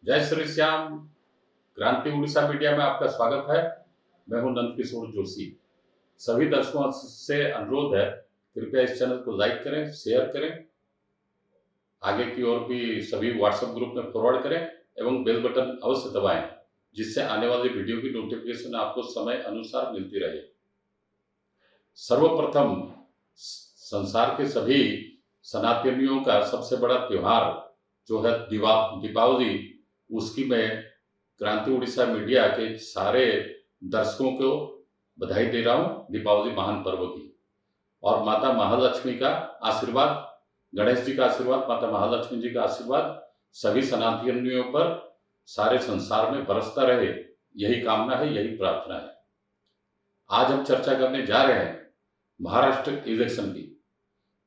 जय श्री श्याम। क्रांति उड़ीसा मीडिया में आपका स्वागत है। मैं हूं नंद किशोर जोशी। सभी दर्शकों से अनुरोध है, कृपया इस चैनल को लाइक करें, शेयर करें, आगे की ओर भी सभी व्हाट्सएप ग्रुप में फॉरवर्ड करें एवं बेल बटन अवश्य दबाएं, जिससे आने वाली वीडियो की नोटिफिकेशन आपको समय अनुसार मिलती रहे। सर्वप्रथम संसार के सभी सनातनियों का सबसे बड़ा त्योहार जो है दीपावली, उसकी मैं क्रांति उड़ीसा मीडिया के सारे दर्शकों को बधाई दे रहा हूं दीपावली महान पर्व की। और माता महालक्ष्मी का आशीर्वाद, गणेश जी का आशीर्वाद, माता महालक्ष्मी जी का आशीर्वाद सभी सनातनियों पर सारे संसार में बरसता रहे, यही कामना है, यही प्रार्थना है। आज हम चर्चा करने जा रहे हैं महाराष्ट्र इलेक्शन की।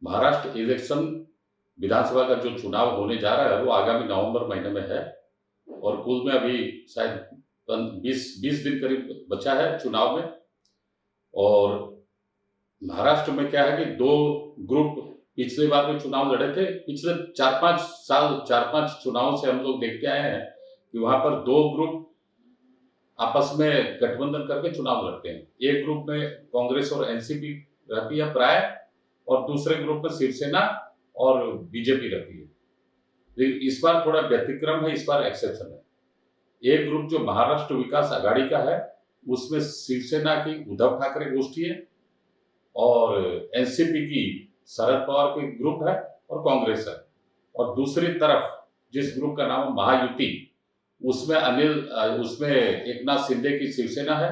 महाराष्ट्र इलेक्शन विधानसभा का जो चुनाव होने जा रहा है वो आगामी नवंबर महीने में है और कुल में अभी शायद 20 दिन करीब बचा है चुनाव में। और महाराष्ट्र में क्या है कि दो ग्रुप पिछले बार में चुनाव लड़े थे। पिछले 4-5 चुनावों से हम लोग देखते आए हैं कि वहां पर दो ग्रुप आपस में गठबंधन करके चुनाव लड़ते हैं। एक ग्रुप में कांग्रेस और एनसीपी रहती है प्राय, और दूसरे ग्रुप में शिवसेना और बीजेपी रहती है। लेकिन इस बार थोड़ा व्यतिक्रम है, इस बार एक्सेप्शन है। एक ग्रुप जो महाराष्ट्र विकास आघाड़ी का है, उसमें शिवसेना की उद्धव ठाकरे गोष्ठी है और एनसीपी की शरद पवार की ग्रुप है और कांग्रेस है। और दूसरी तरफ जिस ग्रुप का नाम है महायुति, उसमें एकनाथ शिंदे की शिवसेना है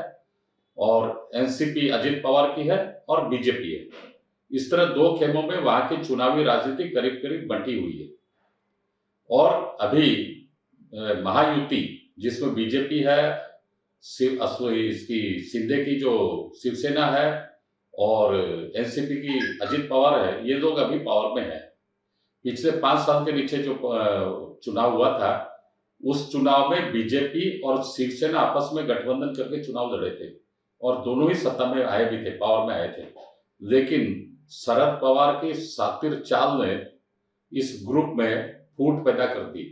और एनसीपी अजित पवार की है और बीजेपी है। इस तरह दो खेमों में वहां की चुनावी राजनीति करीब करीब बंटी हुई है। और अभी महायुति जिसमें बीजेपी है, इसकी शिंदे की जो शिवसेना है और एनसीपी की अजित पवार है, ये लोग अभी पावर में है। पिछले 5 साल के नीचे जो चुनाव हुआ था, उस चुनाव में बीजेपी और शिवसेना आपस में गठबंधन करके चुनाव लड़े थे और दोनों ही सत्ता में आए भी थे, पावर में आए थे। लेकिन शरद पवार की सातिर चाल ने इस ग्रुप में फूट पैदा कर दी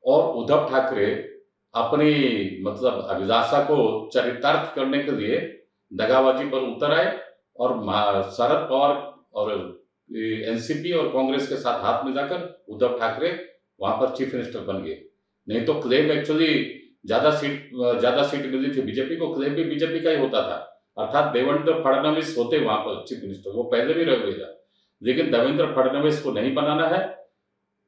और उद्धव ठाकरे अपनी मतलब अभिलाषा को चरितार्थ करने के लिए दगाबाजी पर उतर आए और शरद पवार और एनसीपी और कांग्रेस के साथ हाथ मिलाकर उद्धव ठाकरे वहां पर चीफ मिनिस्टर बन गए। नहीं तो क्लेम एक्चुअली ज्यादा सीट मिली थी बीजेपी को, क्लेम भी बीजेपी का ही होता था, अर्थात देवेंद्र फडणवीस होते वहां पर चीफ मिनिस्टर, वो पहले भी रह गए। लेकिन देवेंद्र फडणवीस को नहीं बनाना है,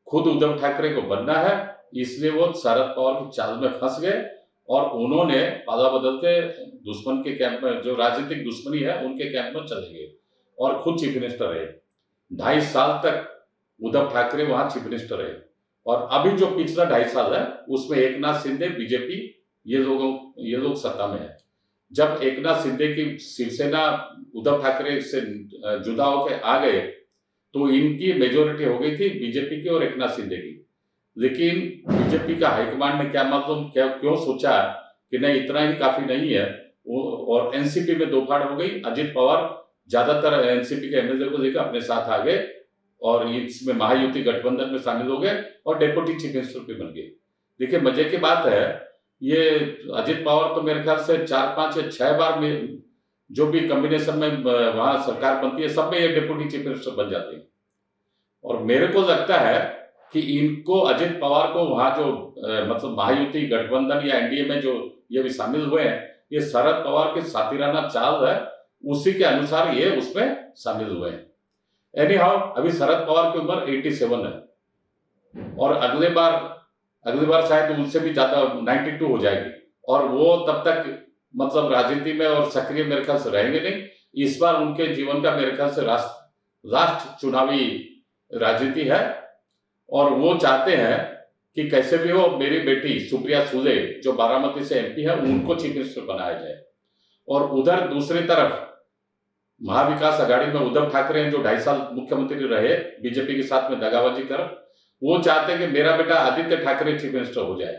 खुद उद्धव ठाकरे को बनना है, इसलिए वो शरद पवार की चाल में फंस गए और उन्होंने पाला बदलते दुश्मन के कैंप में, जो राजनीतिक दुश्मनी है उनके कैंप में चले गए और खुद चीफ मिनिस्टर रहे। 2.5 साल तक उद्धव ठाकरे वहां चीफ मिनिस्टर रहे और अभी जो पिछला 2.5 साल है उसमें एकनाथ शिंदे, बीजेपी, ये लोग सत्ता में है। जब एकनाथ शिंदे की शिवसेना उद्धव ठाकरे से जुदा होकर आ गए तो इनकी मेजोरिटी हो गई थी बीजेपी की और एकनाथ शिंदे की। लेकिन बीजेपी का हाईकमांड ने क्या मालूम क्यों सोचा कि नहीं, इतना ही काफी नहीं है, और एनसीपी में दो फाड़ हो गई। अजित पवार ज्यादातर एनसीपी के एमएलए को लेकर अपने साथ आ गए और इसमें महायुति गठबंधन में शामिल हो गए और डेप्यूटी चीफ मिनिस्टर भी बन गए। देखिए मजे की बात है, ये अजित पवार तो मेरे ख्याल से 4-5 या 6 बार में जो भी कॉम्बिनेशन में वहां सरकार बनती है, सब में ये डेप्यूटी चीफ मिनिस्टर बन जाते हैं। और मेरे को लगता है कि इनको, अजित पवार को वहां जो मतलब महायुति गठबंधन या एनडीए में जो ये भी शामिल हुए हैं, ये शरद पवार की सातिराना चाल है, उसी के अनुसार ये उसमें शामिल हुए हैं। एनी हाउ, अभी शरद पवार की उम्र 87 है और अगली बार शायद उनसे भी ज्यादा 92 हो जाएगी और वो तब तक मतलब राजनीति में और सक्रिय मेरे ख्याल से रहेंगे नहीं। इस बार उनके जीवन का मेरे ख्याल से राष्ट्र चुनावी राजनीति है और वो चाहते हैं कि कैसे भी हो मेरी बेटी सुप्रिया सुले जो बारामती से एमपी है, उनको चीफ मिनिस्टर बनाया जाए। और उधर दूसरी तरफ महाविकास आघाड़ी में उद्धव ठाकरे हैं जो 2.5 साल मुख्यमंत्री रहे बीजेपी के साथ में दगाबाजी कर, वो चाहते हैं कि मेरा बेटा आदित्य ठाकरे चीफ मिनिस्टर हो जाए।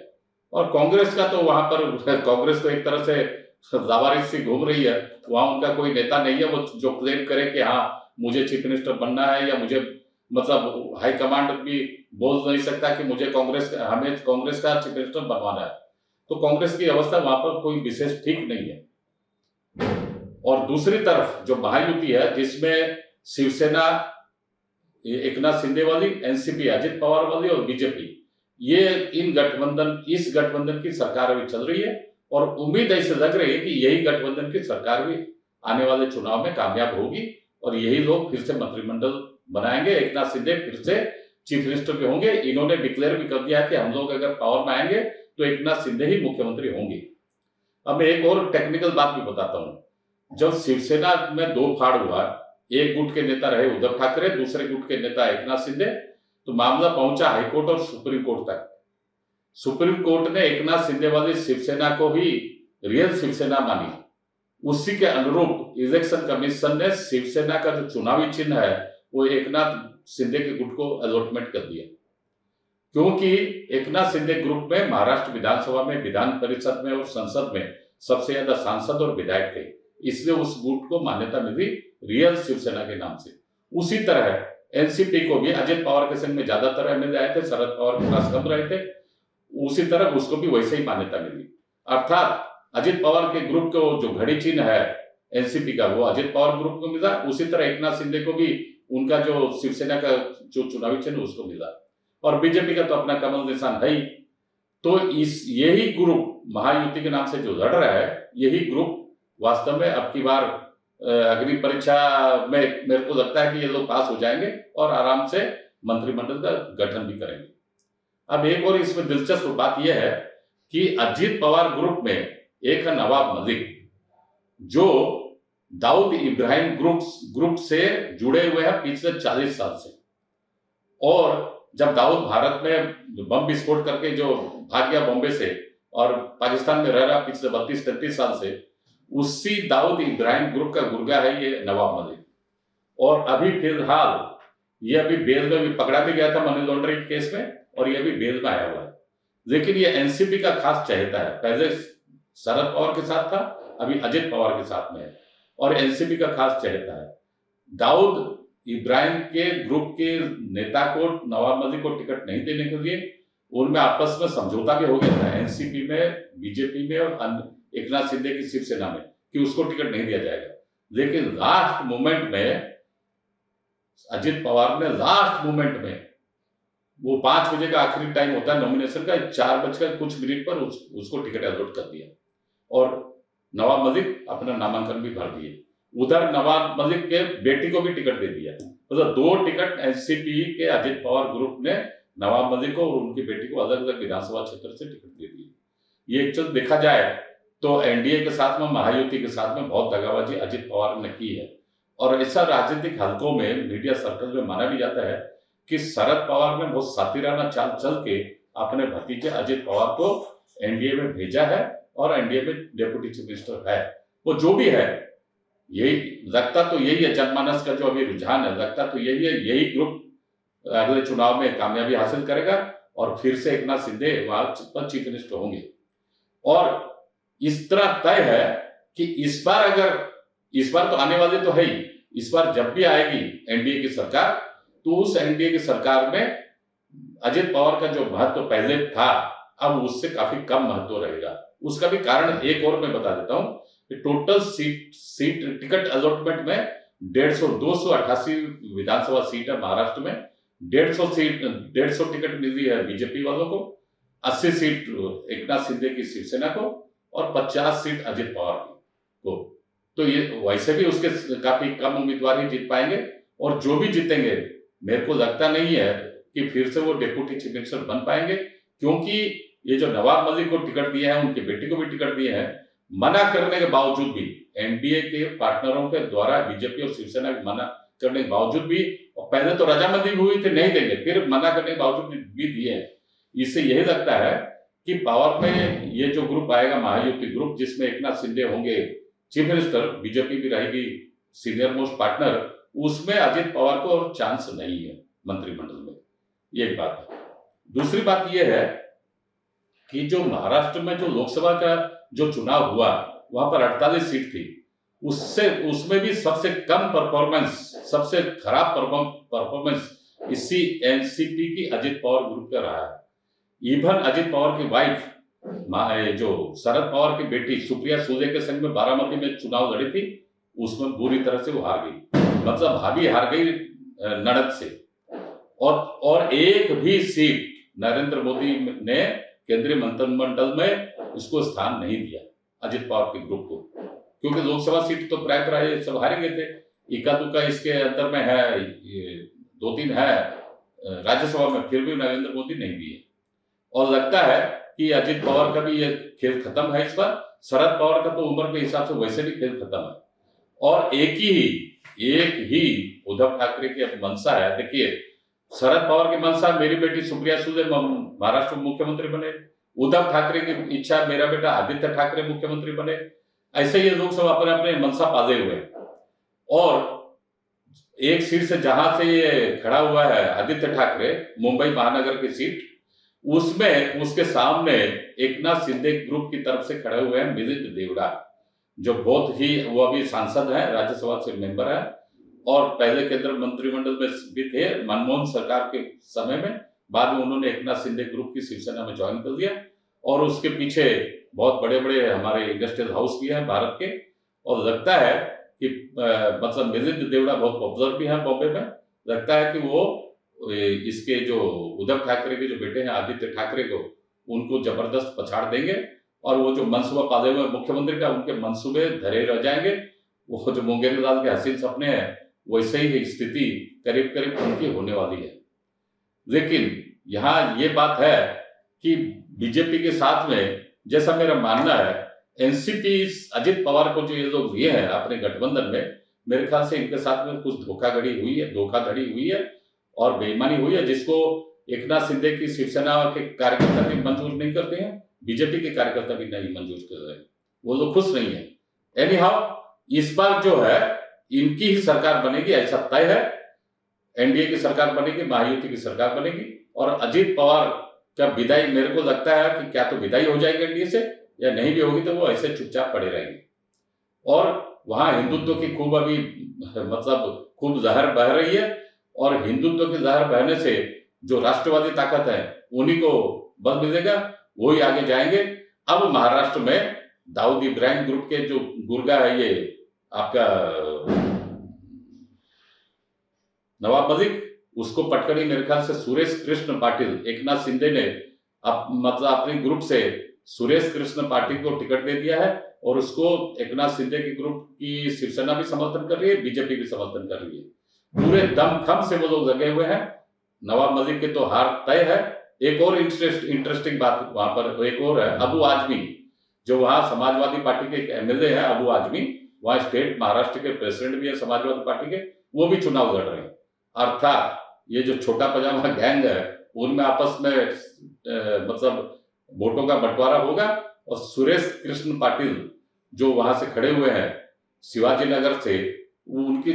और कांग्रेस का तो वहां पर कांग्रेस तो एक तरह से लावारिस सी घूम रही है, वहां उनका कोई नेता नहीं है वो जो क्लेम करे कि हाँ मुझे चीफ मिनिस्टर बनना है या मुझे मतलब हाईकमांड भी बोल नहीं सकता कि मुझे हमें कांग्रेस का चीफ मिनिस्टर बनवाना है। तो कांग्रेस की अवस्था वहां पर कोई विशेष ठीक नहीं है। और दूसरी तरफ जो महायुति है, जिसमें शिवसेना एकनाथ शिंदे वाली, एनसीपी अजित पवार वाली और बीजेपी, ये इस गठबंधन की सरकार अभी चल रही है। और उम्मीद ऐसे लग रही है कि यही गठबंधन की सरकार भी आने वाले चुनाव में कामयाब होगी और यही लोग फिर से मंत्रिमंडल बनाएंगे। एकनाथ शिंदे फिर से चीफ मिनिस्टर भी होंगे। इन्होंने डिक्लेयर भी कर दिया है कि हम लोग अगर पावर में आएंगे तो एकनाथ शिंदे ही मुख्यमंत्री होंगे। अब मैं एक और टेक्निकल बात भी बताता हूं। जब शिवसेना में दो फाड़ हुआ, एक गुट के नेता रहे उद्धव ठाकरे, दूसरे गुट के नेता एकनाथ शिंदे, तो मामला पहुंचा हाईकोर्ट और सुप्रीम कोर्ट तक। सुप्रीम कोर्ट ने एकनाथ शिंदे वाली शिवसेना को ही रियल शिवसेना मानी। उसी के अनुरूप इलेक्शन कमीशन ने शिवसेना का जो चुनावी चिन्ह है वो एकनाथ शिंदे के गुट को अलॉटमेंट कर दिया, क्योंकि एकनाथ शिंदे ग्रुप में महाराष्ट्र विधानसभा में, विधान परिषद में और संसद में सबसे ज्यादा सांसद और विधायक थे, इसलिए उस गुट को मान्यता मिली रियल शिवसेना के नाम से। उसी तरह एनसीपी को भी अजित पवार के संग में ज्यादातर एमएलए आए थे, शरद पवार के पास कम रहे थे, उसी तरह उसको भी वैसे ही मान्यता मिली। अर्थात अजित पवार के ग्रुप को जो घड़ी चिन्ह है एनसीपी का, वो अजित पवार ग्रुप को मिला। उसी तरह एकनाथ शिंदे को भी उनका जो शिवसेना का जो चुनावी चिन्ह उसको मिला। और बीजेपी का तो अपना कमल निशान है ही। तो यही ग्रुप महायुति के नाम से जो लड़ रहा है, यही ग्रुप वास्तव में अब की बार अग्नि परीक्षा में मेरे को लगता है कि ये लोग पास हो जाएंगे और आराम से मंत्रिमंडल का गठन भी करेंगे। अब एक और इसमें दिलचस्प बात यह है कि अजित पवार ग्रुप में एक है नवाब मलिक, जो दाऊद इब्राहिम ग्रुप से जुड़े हुए हैं पिछले 40 साल से। और जब दाऊद भारत में बम विस्फोट करके जो भाग गया बॉम्बे से और पाकिस्तान में रह रहा पिछले 32-33 साल से, उसी दाऊद इब्राहिम ग्रुप का गुर्गा है ये नवाब मलिक। और अभी फिलहाल ये अभी बेल में भी पकड़ा भी गया था मनी लॉन्ड्रिंग केस में, और ये अभी बेल में आया हुआ है। लेकिन ये एनसीपी का खास चहेता है, पहले शरद पवार के साथ था, अभी अजित पवार के साथ में है और एनसीपी का खास चहेता है। दाऊद इब्राहिम के ग्रुप के नेता को, नवाब मलिक को टिकट नहीं देने के लिए उनमें आपस में समझौता भी हो गया था, एनसीपी में, बीजेपी में और एकनाथ शिंदे की शिवसेना में, कि उसको टिकट नहीं दिया जाएगा। लेकिन लास्ट मोमेंट में अजित पवार ने वो 5 बजे का आखिरी टाइम होता है नॉमिनेशन का, 4 बजकर कुछ मिनट पर उसको टिकट अलॉट कर दिया और नवाब मलिक अपना नामांकन भी भर दिए। उधर नवाब मलिक के बेटी को भी टिकट दे दिया। मतलब 2 टिकट एनसीपी के अजित पवार ग्रुप ने नवाब मलिक को और उनकी बेटी को अलग अलग विधानसभा क्षेत्र से टिकट दे दिए। ये एक्चुअल देखा जाए तो एनडीए के साथ में, महायुति के साथ में बहुत दगाबाजी अजित पवार ने की है। और ऐसा राजनीतिक हलकों में, मीडिया सर्कल में माना भी जाता है कि शरद पवार ने बहुत सातिराना चाल चल के अपने भतीजे अजित पवार को एनडीए में भेजा है और एनडीए में डेप्यूटी चीफ मिनिस्टर है। वो जो भी है, यही लगता तो यही है, जनमानस का जो अभी रुझान है, लगता तो यही है, यही ग्रुप अगले चुनाव में कामयाबी हासिल करेगा और फिर से एकनाथ शिंदे वहां पर चीफ मिनिस्टर होंगे। और इस तरह तय है कि इस बार तो आने वाले तो है ही, इस बार जब भी आएगी एनडीए की सरकार, तो उस एनडीए की सरकार में अजित पवार का जो महत्व पहले था, अब उससे काफी कम महत्व रहेगा। उसका भी कारण एक और मैं बता देता हूं कि टोटल सीट टिकट अलॉटमेंट में 288 विधानसभा सीट है महाराष्ट्र में। 150 टिकट मिली है बीजेपी वालों को, 80 सीट एकनाथ शिंदे की शिवसेना को और 50 सीट अजित पवार को। तो ये वैसे भी उसके काफी कम उम्मीदवार ही जीत पाएंगे, और जो भी जीतेंगे मेरे को लगता नहीं है कि फिर से वो डेप्यूटी चीफ मिनिस्टर बन पाएंगे, क्योंकि ये जो नवाब मलिक को टिकट दिए हैं, उनकी बेटी को भी टिकट दिए हैं, मना करने के बावजूद भी, एनडीए के पार्टनरों के द्वारा, बीजेपी और शिवसेना के मना करने के बावजूद भी, और पहले तो रजामंदी भी हुई थी नहीं देंगे, फिर मना करने के बावजूद भी दिए हैं। इससे यही लगता है कि पावर में ये जो ग्रुप आएगा, महायुति ग्रुप, जिसमें एकनाथ शिंदे होंगे चीफ मिनिस्टर, बीजेपी भी रहेगी सीनियर मोस्ट पार्टनर, उसमें अजित पवार को और चांस नहीं है मंत्रिमंडल में। ये एक बात है। दूसरी बात यह है कि जो महाराष्ट्र में जो लोकसभा का जो चुनाव हुआ, वहां पर 48 सीट थी, उसमें भी सबसे कम परफॉर्मेंस, सबसे खराब परफॉर्मेंस इसी एनसीपी की अजित पवार ग्रुप का रहा है। इवन अजित पवार की वाइफ जो शरद पवार की बेटी सुप्रिया सुले के संग में बारामती में चुनाव लड़ी थी, उसमें बुरी तरह से वो हार गई, मतलब भाभी हार गई नड़द से। और एक भी सीट नरेंद्र मोदी ने केंद्रीय मंत्रिमंडल में उसको स्थान नहीं दिया अजित पवार के ग्रुप को, क्योंकि लोकसभा सीट तो प्राय सब हारे गए थे। इक्का दुक्का इसके अंदर में है, 2-3 है राज्यसभा में, फिर भी नरेंद्र मोदी नहीं दिए। और लगता है कि अजित पवार का भी ये खेल खत्म है इस बार। शरद पवार का तो उम्र के हिसाब से वैसे भी खेल खत्म है। और एक ही उद्धव ठाकरे की मंशा है। देखिए, शरद पवार की मंशा मेरी बेटी सुप्रिया सुले महाराष्ट्र मुख्यमंत्री बने, उद्धव ठाकरे की इच्छा मेरा बेटा आदित्य ठाकरे मुख्यमंत्री बने। ऐसे ये लोग सब अपने अपने मंशा पाले हुए हैं। और एक सीट से जहां से ये खड़ा हुआ है आदित्य ठाकरे, मुंबई महानगर की सीट, उसमें उसके सामने एकनाथ शिंदे ग्रुप की तरफ से खड़े हुए हैं मिलिंद देवड़ा, जो बहुत ही, वो अभी सांसद हैं, राज्यसभा से मेंबर है और पहले केंद्र मंत्रिमंडल में भी थे मनमोहन सरकार के समय में। बाद में उन्होंने एकनाथ शिंदे ग्रुप की शिवसेना में ज्वाइन कर दिया और उसके पीछे बहुत बड़े बड़े हमारे इंडस्ट्रियल हाउस भी हैं भारत के। और लगता है कि मतलब मिलिंद देवड़ा बहुत पॉपुलर भी है बॉम्बे में। लगता है कि वो इसके जो उद्धव ठाकरे के जो बेटे हैं आदित्य ठाकरे को, उनको जबरदस्त पछाड़ देंगे और वो जो मनसूबा पाले हुए मुख्यमंत्री का, उनके मनसूबे धरे रह जाएंगे। वो जो मुंगेरी लाल के हसीन सपने हैं, वैसे ही स्थिति करीब करीब उनकी होने वाली है। लेकिन यहाँ ये बात है कि बीजेपी के साथ में, जैसा मेरा मानना है, एनसीपी अजित पवार को जो ये लोग लिए हैं अपने गठबंधन में, मेरे ख्याल से इनके साथ में कुछ धोखाधड़ी हुई है और बेईमानी हुई है, जिसको एकनाथ शिंदे की शिवसेना के कार्यकर्ता भी मंजूर नहीं करते हैं, बीजेपी के कार्यकर्ता भी नहीं मंजूर कर रहे हैं, वो लोग खुश नहीं है। एनी हाउ, इस बार जो है इनकी ही सरकार बनेगी, ऐसा तय है। एनडीए की सरकार बनेगी, महायुति की सरकार बनेगी। और अजित पवार का विदाई, मेरे को लगता है कि क्या तो विदाई हो जाएगी एनडीए से, या नहीं भी होगी तो वो ऐसे चुपचाप पड़े रहेंगे। और वहां हिंदुत्व की खूब अभी मतलब खूब लहर बह रही है और हिंदुत्व की लहर बहने से जो राष्ट्रवादी ताकत है उन्हीं को बल मिलेगा, वही आगे जाएंगे। अब महाराष्ट्र में दाऊद इब्राहिम ग्रुप के जो गुर्गा है, ये आपका नवाब मलिक, उसको पटकनी मेरे ख्याल से सुरेश कृष्ण पाटिल, एकनाथ शिंदे ने मतलब अपने ग्रुप से सुरेश कृष्ण पाटिल को टिकट दे दिया है और उसको एकनाथ शिंदे के ग्रुप की शिवसेना भी समर्थन कर रही है, बीजेपी भी समर्थन कर रही है। पूरे दमखम से वो लोग लगे हुए हैं। नवाब मलिक के तो हार तय है। एक और इंटरेस्टिंग बात वहां पर एक और है, अबू आजमी, जो वहां समाजवादी पार्टी के एक एमएलए है, अबू आजमी, वहां स्टेट महाराष्ट्र के प्रेसिडेंट भी है समाजवादी पार्टी के, वो भी चुनाव लड़ रहे हैं। अर्थात ये जो छोटा पजामा गैंग है, उनमें आपस में मतलब वोटों का बंटवारा होगा। और सुरेश कृष्ण पाटिल जो वहां से खड़े हुए हैं शिवाजी नगर से, उनकी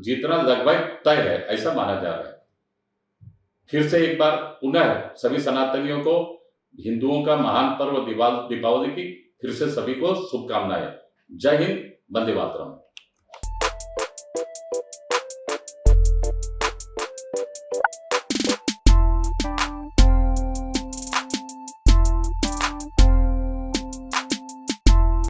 जीतना लगभग तय है, ऐसा माना जा रहा है। फिर से एक बार पुनः सभी सनातनियों को हिंदुओं का महान पर्व दीपावली की फिर से सभी को शुभकामनाएं। जय हिंद, वंदे मातरम।